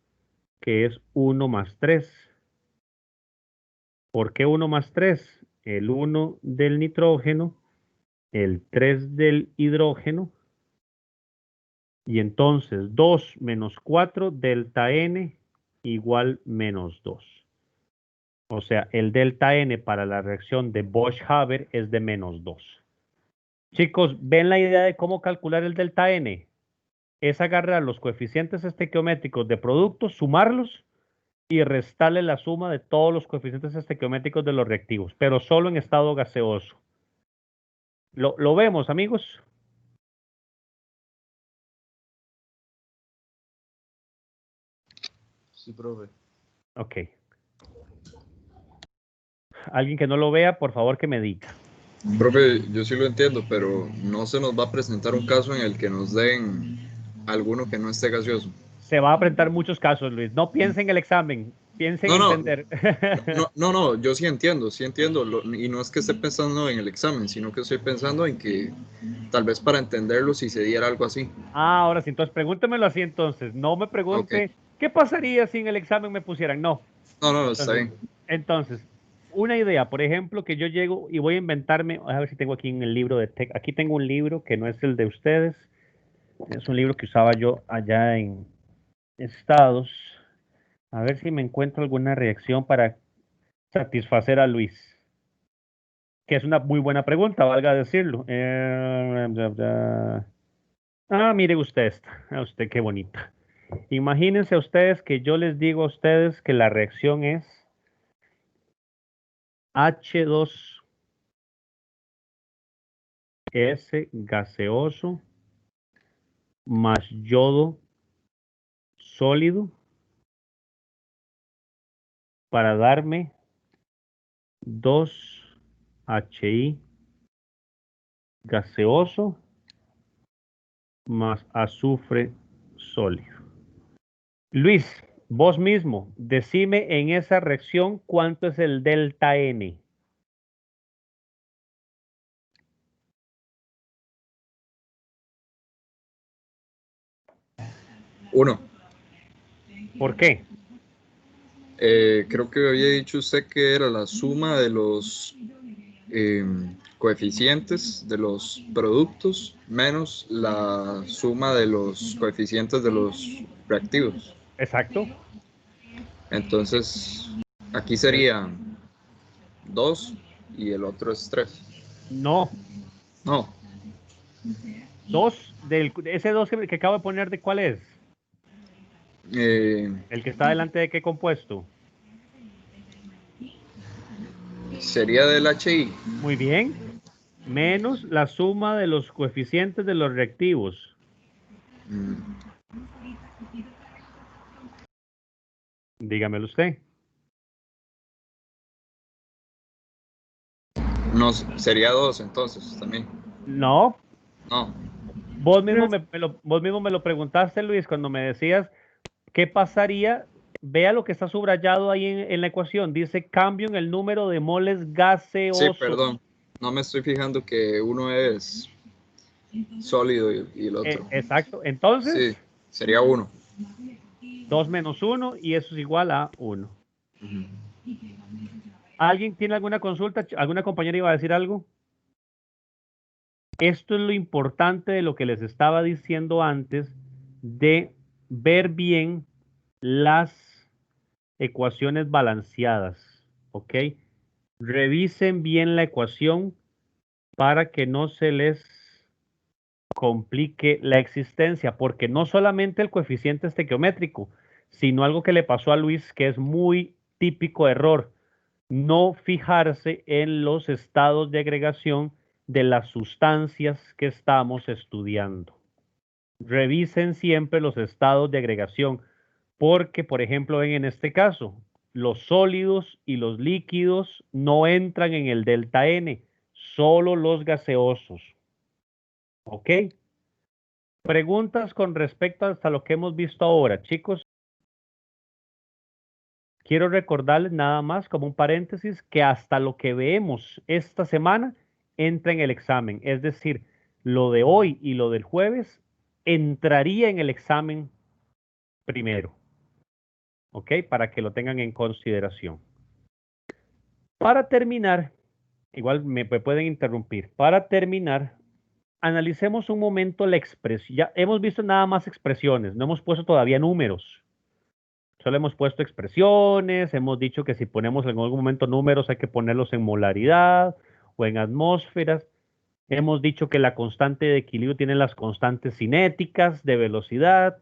que es 1 más 3. ¿Por qué 1 más 3? El 1 del nitrógeno, el 3 del hidrógeno, y entonces 2 menos 4, delta N igual menos 2. O sea, el delta N para la reacción de Bosch-Haber es de menos 2. Chicos, ¿ven la idea de cómo calcular el delta N? Es agarrar los coeficientes estequiométricos de productos, sumarlos y restarle la suma de todos los coeficientes estequiométricos de los reactivos, pero solo en estado gaseoso. ¿Lo vemos, amigos?
Sí, profe.
Ok. Alguien que no lo vea, por favor que me diga.
Profe, yo sí lo entiendo, pero no se nos va a presentar un caso en el que nos den alguno que no esté gaseoso.
Se va a presentar muchos casos, Luis. No piense en el examen, piense en
No, no,
entender.
no, yo sí entiendo, y no es que esté pensando en el examen, sino que estoy pensando en que tal vez para entenderlo si se diera algo así.
Ah, ahora sí, entonces pregúntemelo así entonces. No me
Ok,
pregunte, ¿qué pasaría si en el examen me pusieran? No.
no, está
Entonces,
bien.
entonces, una idea, por ejemplo, que yo llego y voy a inventarme, a ver si tengo aquí en el libro de Tech, aquí tengo un libro que no es el de ustedes, es un libro que usaba yo allá en Estados. A ver si me encuentro alguna reacción para satisfacer a Luis, que es una muy buena pregunta, valga decirlo. Mire usted esta, a usted qué bonita. Imagínense ustedes que yo les digo a ustedes que la reacción es H2S gaseoso más yodo sólido para darme 2HI gaseoso más azufre sólido. Luis, vos mismo, decime en esa reacción cuánto es el delta N.
1.
¿Por qué?
Creo que había dicho usted que era la suma de los coeficientes de los productos menos la suma de los coeficientes de los reactivos.
Exacto.
Entonces, aquí sería 2 y el otro es 3.
No.
No,
2 ese 2 que acabo de poner, ¿de cuál es?
eh,
¿El que está delante de qué compuesto?
sería del HI.
Muy bien. Menos la suma de los coeficientes de los reactivos.
Mm,
Dígamelo usted.
No, sería 2 entonces también.
No.
No,
Vos mismo me lo preguntaste, Luis, cuando me decías qué pasaría. Vea lo que está subrayado ahí en la ecuación. Dice cambio en el número de moles
sí,
gaseosos.
perdón. No me estoy fijando que uno es sólido y el otro.
Exacto. Entonces,
Sí, sería 1.
2 menos 1 y eso es igual a 1. ¿Alguien tiene alguna consulta? ¿Alguna compañera iba a decir algo? Esto es lo importante de lo que les estaba diciendo antes, de ver bien las ecuaciones balanceadas, ¿ok? Revisen bien la ecuación para que no se les complique la existencia, porque no solamente el coeficiente estequiométrico, sino algo que le pasó a Luis, que es muy típico error, no fijarse en los estados de agregación de las sustancias que estamos estudiando. Revisen siempre los estados de agregación, porque, por ejemplo, ven en este caso, los sólidos y los líquidos no entran en el delta N, solo los gaseosos. ¿Ok? Preguntas con respecto hasta lo que hemos visto ahora, chicos. Quiero recordarles nada más como un paréntesis que hasta lo que vemos esta semana entra en el examen. Es decir, lo de hoy y lo del jueves entraría en el examen primero. ¿Ok? Para que lo tengan en consideración. Para terminar, igual me pueden interrumpir. Para terminar, analicemos un momento la expresión. Ya hemos visto nada más expresiones, no hemos puesto todavía números. Solo hemos puesto expresiones, hemos dicho que si ponemos en algún momento números hay que ponerlos en molaridad o en atmósferas. Hemos dicho que la constante de equilibrio tiene las constantes cinéticas de velocidad.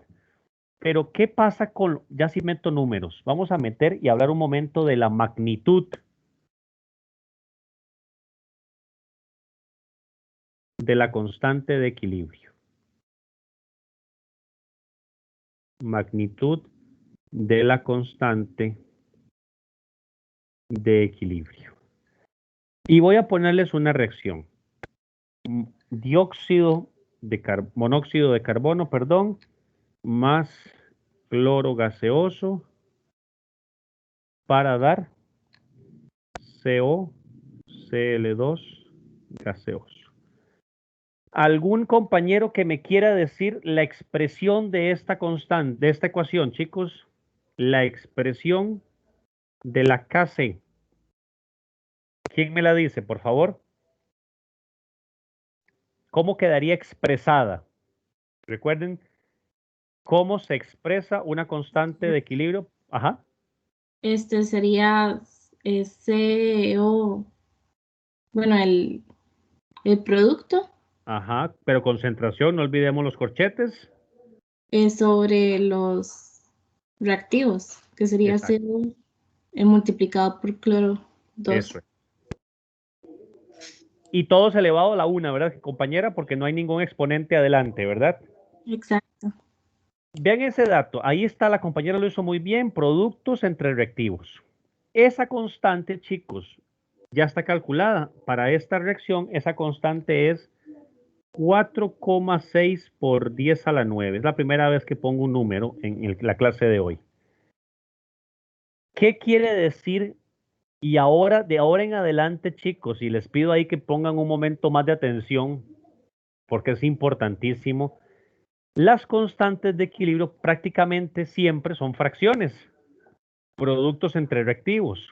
Pero ¿qué pasa con, ya si meto números? Vamos a meter y hablar un momento de la magnitud de la constante de equilibrio. Magnitud de la constante de equilibrio. Y voy a ponerles una reacción. Monóxido de carbono, perdón, más cloro gaseoso para dar COCl2 gaseoso. ¿Algún compañero que me quiera decir la expresión de esta constante, de esta ecuación, chicos? La expresión de la Kc. ¿Quién me la dice, por favor? ¿Cómo quedaría expresada? Recuerden cómo se expresa una constante de equilibrio. Ajá.
Sería CO, bueno, el producto
Ajá, pero concentración, no olvidemos los corchetes.
es sobre los reactivos, que sería
Exacto,
CO multiplicado por cloro 2.
eso es. Y todos elevado a la una, ¿verdad, compañera? Porque no hay ningún exponente adelante, ¿verdad?
Exacto.
Vean ese dato, ahí está, la compañera lo hizo muy bien, productos entre reactivos. Esa constante, chicos, ya está calculada. Para esta reacción, esa constante es 4,6 por 10 a la 9. Es la primera vez que pongo un número en la clase de hoy. ¿Qué quiere decir? Y ahora, de ahora en adelante, chicos, y les pido ahí que pongan un momento más de atención, porque es importantísimo. Las constantes de equilibrio prácticamente siempre son fracciones, productos entre reactivos.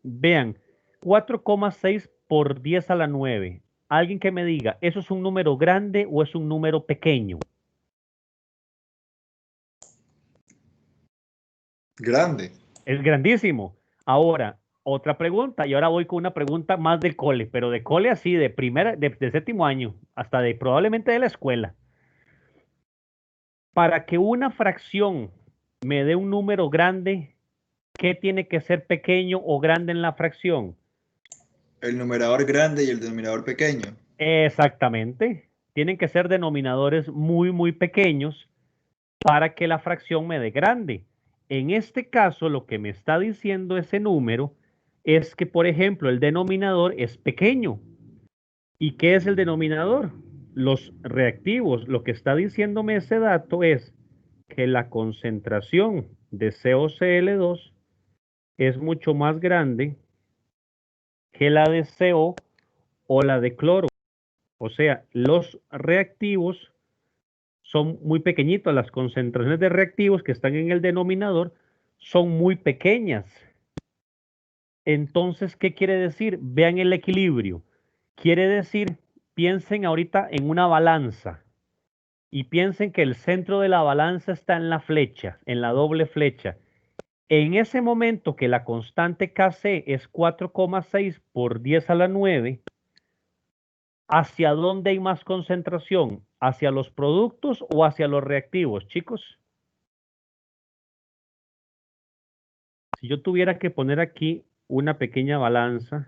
Vean, 4,6 por 10 a la 9. Alguien que me diga, ¿eso es un número grande o es un número pequeño?
Grande.
Es grandísimo. Ahora, otra pregunta, y ahora voy con una pregunta más del cole, pero de cole así, de primera, de séptimo año, hasta de probablemente de la escuela. Para que una fracción me dé un número grande, ¿qué tiene que ser pequeño o grande en la fracción?
El numerador grande y el denominador pequeño.
Exactamente. Tienen que ser denominadores muy, muy pequeños para que la fracción me dé grande. En este caso, lo que me está diciendo ese número es que, por ejemplo, el denominador es pequeño. ¿Y qué es el denominador? Los reactivos. Lo que está diciéndome ese dato es que la concentración de COCl2 es mucho más grande que la de CO o la de cloro. O sea, los reactivos son muy pequeñitos. Las concentraciones de reactivos que están en el denominador son muy pequeñas. Entonces, ¿qué quiere decir? Vean el equilibrio. Quiere decir, piensen ahorita en una balanza y piensen que el centro de la balanza está en la flecha, en la doble flecha. En ese momento que la constante Kc es 4,6 por 10 a la 9, ¿hacia dónde hay más concentración? ¿Hacia los productos o hacia los reactivos, chicos? Si yo tuviera que poner aquí una pequeña balanza,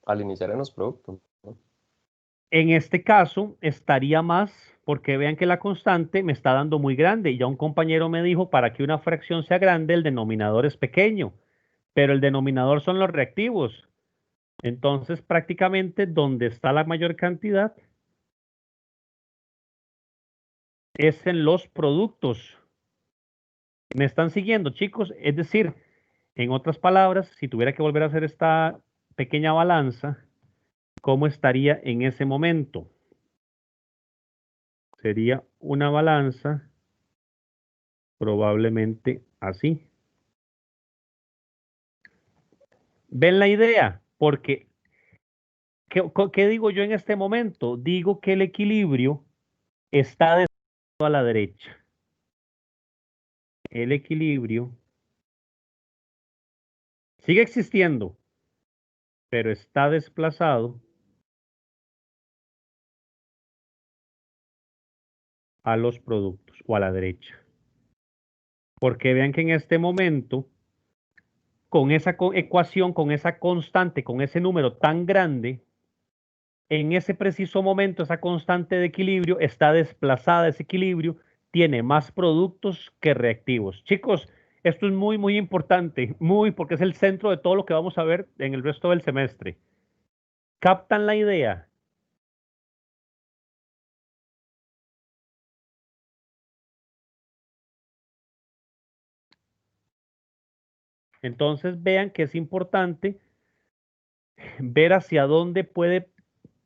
Al iniciar en los productos, ¿no?
en este caso estaría más, porque vean que la constante me está dando muy grande. Y ya un compañero me dijo, para que una fracción sea grande, el denominador es pequeño, pero el denominador son los reactivos. Entonces, prácticamente donde está la mayor cantidad es en los productos. ¿Me están siguiendo, chicos? Es decir, en otras palabras, si tuviera que volver a hacer esta pequeña balanza, ¿cómo estaría en ese momento? Sería una balanza probablemente así. ¿Ven la idea? Porque, ¿qué digo yo en este momento? Digo que el equilibrio está desplazado a la derecha. El equilibrio sigue existiendo, pero está desplazado a los productos o a la derecha. Porque vean que en este momento, con esa ecuación, con esa constante, con ese número tan grande, en ese preciso momento esa constante de equilibrio está desplazada, ese equilibrio tiene más productos que reactivos. Chicos, esto es muy, muy importante, muy, porque es el centro de todo lo que vamos a ver en el resto del semestre. ¿Captan la idea? Entonces vean que es importante ver hacia dónde puede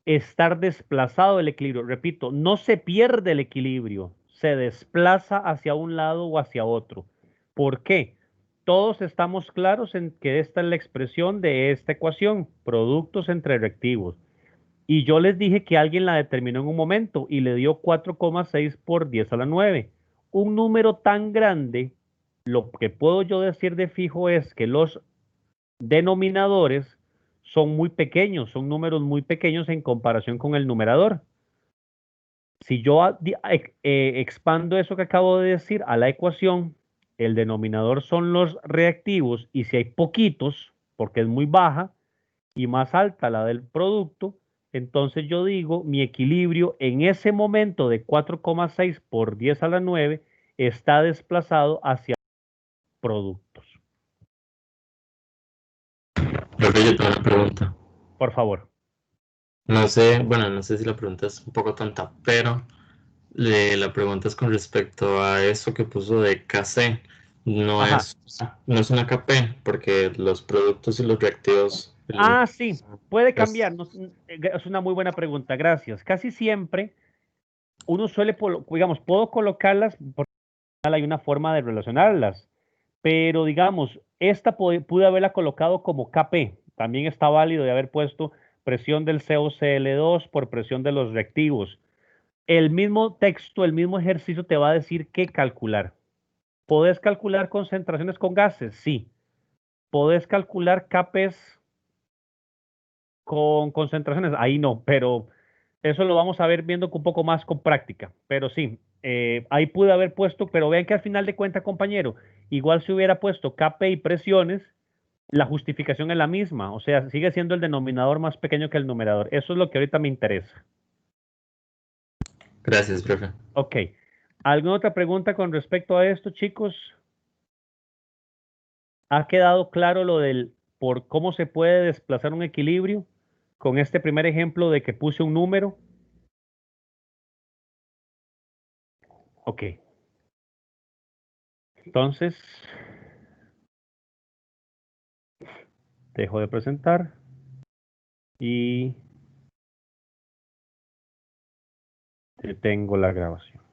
estar desplazado el equilibrio. Repito, no se pierde el equilibrio, se desplaza hacia un lado o hacia otro. ¿Por qué? Todos estamos claros en que esta es la expresión de esta ecuación, productos entre reactivos. Y yo les dije que alguien la determinó en un momento y le dio 4,6 por 10 a la 9. Un número tan grande, lo que puedo yo decir de fijo es que los denominadores son muy pequeños, son números muy pequeños en comparación con el numerador. Si yo expando eso que acabo de decir a la ecuación, el denominador son los reactivos y si hay poquitos, porque es muy baja y más alta la del producto, entonces yo digo mi equilibrio en ese momento de 4,6 por 10 a la 9 está desplazado hacia productos.
Creo que yo tengo una pregunta.
Por favor.
No sé, bueno, no sé si la pregunta es un poco tonta, pero la pregunta es con respecto a eso que puso de KC. No
Ajá.
es, no es una KP, porque los productos y los reactivos
Ah, sí, puede
Pues,
cambiar. Es una muy buena pregunta, gracias. Casi siempre uno suele, digamos, puedo colocarlas porque hay una forma de relacionarlas, pero digamos, esta pude haberla colocado como KP. También está válido de haber puesto presión del COCl2 por presión de los reactivos. El mismo texto, el mismo ejercicio te va a decir qué calcular. ¿Podés calcular concentraciones con gases? Sí. ¿Podés calcular KPs con concentraciones? Ahí no, pero eso lo vamos a ver viendo un poco más con práctica. Pero sí, ahí pude haber puesto, pero vean que al final de cuentas, compañero, igual si hubiera puesto KP y presiones, la justificación es la misma. O sea, sigue siendo el denominador más pequeño que el numerador. Eso es lo que ahorita me interesa.
gracias, profe.
Ok. ¿Alguna otra pregunta con respecto a esto, chicos? ¿Ha quedado claro lo del por cómo se puede desplazar un equilibrio con este primer ejemplo de que puse un número? Ok. Entonces, dejo de presentar y detengo la grabación.